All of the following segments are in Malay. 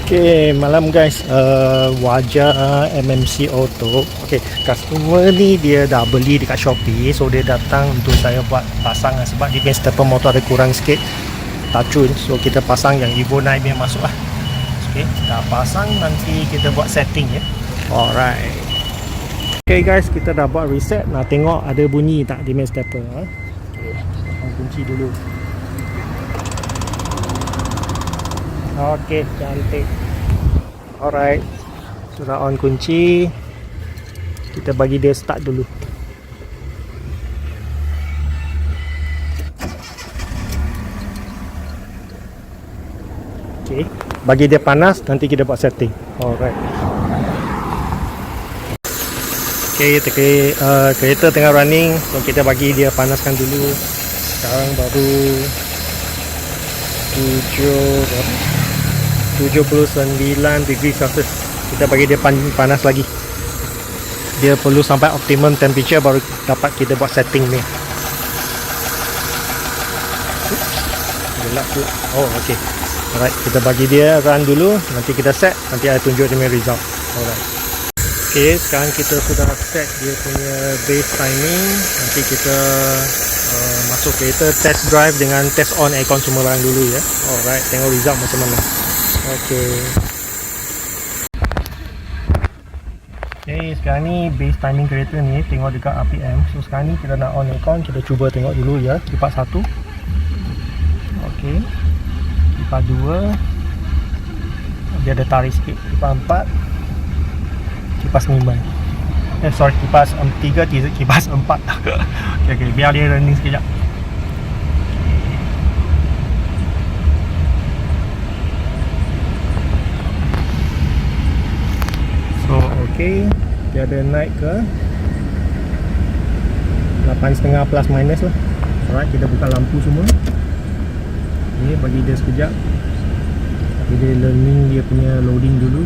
Okay, malam guys, wajah MMC Auto. Okay, customer ni dia dah beli dekat Shopee, so dia datang untuk saya buat pasang lah, sebab dia punya stepper motor ada kurang sikit tacun, so kita pasang yang Evo 9 punya masuk lah. Okay, dah pasang, nanti kita buat setting ya. Alright. Okay guys, kita dah buat reset, nak tengok ada bunyi tak dia punya stepper. Okay, kunci dulu. Okey, cantik. Alright, sudah on kunci. Kita bagi dia start dulu. Okey, bagi dia panas, nanti kita buat setting. Alright. Okey, kereta tengah running, so kita bagi dia panaskan dulu. Sekarang baru 79 degree Celsius. Kita bagi dia panas lagi. Dia perlu sampai optimum temperature baru dapat kita buat setting ni. Gelap pula. Oh, okey. Alright, kita bagi dia run dulu, nanti kita set, nanti ada tunjuk dia punya result. Alright. Okey, sekarang kita sudah set dia punya base timing. Nanti kita masuk kereta, test drive dengan test on aircon semua barang dulu ya. Alright, tengok result macam mana. Okay. Okay, sekarang ni base timing kereta ni tengok dekat RPM. So sekarang ni kita nak on aircon, kita cuba tengok dulu ya. Kipas 1. Okay. Kipas 2. Dia ada tarik sikit. Kipas 4. Kipas 5. Sorry, kipas 3, kipas 4. Okay, biar dia running sekejap. So, okay, dia ada naik ke 8.5 plus minus lah. Alright, kita buka lampu semua. Okay, bagi dia sekejap. Bagi dia learning dia punya loading dulu.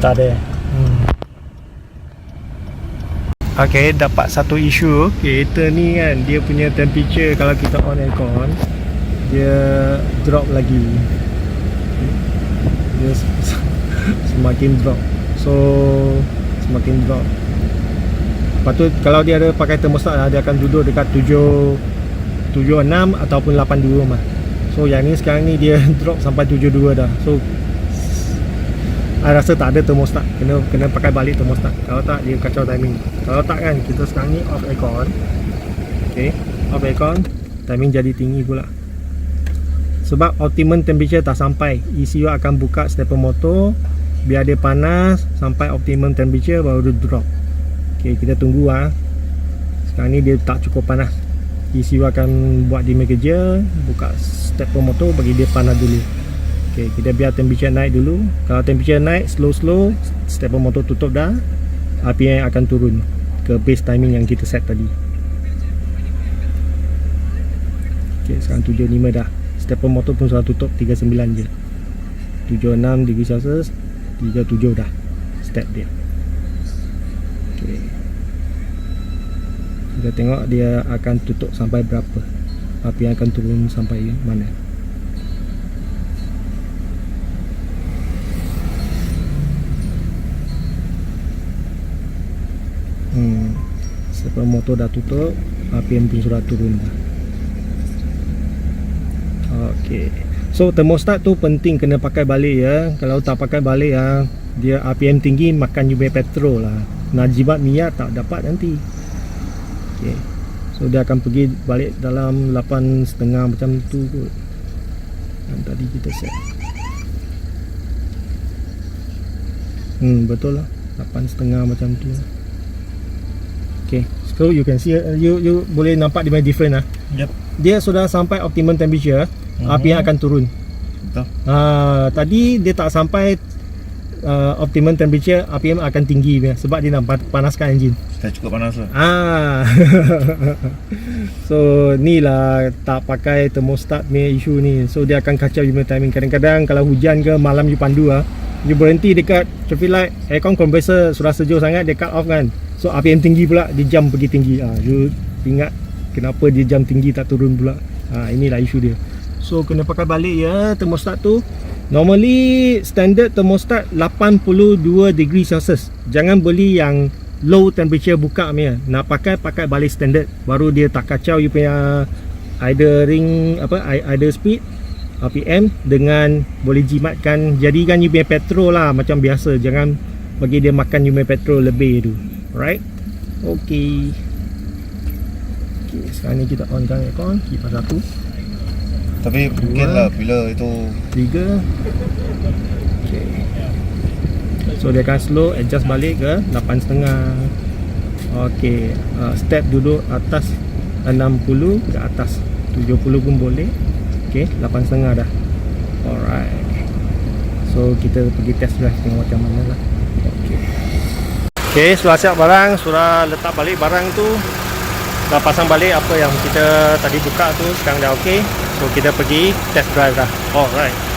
Tak ada. Okay, dapat satu isu. Kereta ni kan, dia punya temperature kalau kita on aircon, dia drop lagi. Dia semakin drop. So semakin drop. Lepas tu kalau dia ada pakai thermostat, dia akan duduk dekat 76 ataupun 82 mah. So yang ni sekarang ni dia drop sampai 72 dah. So saya rasa tak ada thermostat, kena pakai balik thermostat. Kalau tak, dia kacau timing. Kalau tak kan, kita sekarang ni off aircon. Okay, off aircon, timing jadi tinggi pula. Sebab optimum temperature tak sampai, ECU akan buka stepper motor, biar dia panas sampai optimum temperature baru dia drop. Okay, kita tunggu lah. Sekarang ni dia tak cukup panas, ECU akan buat dia kerja, buka stepper motor, bagi dia panas dulu. Okay, kita biar temperature naik dulu. Kalau temperature naik slow, stepper motor tutup dah, RPM akan turun ke base timing yang kita set tadi. Okay, sekarang 75 dah. Stepper motor pun sudah tutup 39 je. 76 degree Celsius, 37 dah step dia. Okay, kita tengok dia akan tutup sampai berapa, RPM akan turun sampai mana. Stepper motor dah tutup, RPM pun sudah turun dah. Okey. So thermostat tu penting kena pakai balik ya. Kalau tak pakai balik ya, dia RPM tinggi makan juga petrol lah. Nak jimat minyak tak dapat nanti. Okey. So dia akan pergi balik dalam 8.5 macam tu kot. Yang tadi kita set. Betul lah. 8.5 macam tu. Okay, so you can see, you boleh nampak dia punya different lah. Yep. Dia sudah sampai optimum temperature, RPM akan turun. Betul. Tadi dia tak sampai optimum temperature, RPM akan tinggi dia, sebab dia nak panaskan enjin. Dah cukup panas lah. So ni lah tak pakai thermostat punya isu ni. So dia akan kacau you punya timing. Kadang-kadang kalau hujan ke malam you pandu you berhenti dekat traffic light, aircon compressor sudah sejuk sangat, dia cut off kan. So RPM tinggi pula, dia jam pergi tinggi. You ingat kenapa dia jam tinggi tak turun pula. Inilah isu dia. So kena pakai balik ya thermostat tu. Normally standard thermostat 82 degree Celsius. Jangan beli yang low temperature buka punya. Nak pakai balik standard, baru dia tak kacau you punya idle speed, RPM, dengan boleh jimatkan, jadikan you punya petrol lah macam biasa. Jangan bagi dia makan you punya petrol lebih tu. Alright. Okay, sekarang ni kita onkan aircon, kipas 1. Tapi mungkin lah bila itu 3. Okay. So dia akan slow adjust balik ke 8.5. Okay, step duduk atas 60 ke atas 70 pun boleh. Okay, 8.5 dah. Alright. So kita pergi test drive tengok macam mana lah. Okay, sudah siap barang, sudah letak balik barang tu, dah pasang balik apa yang kita tadi buka tu, sekarang dah okay. So kita pergi test drive dah. Alright.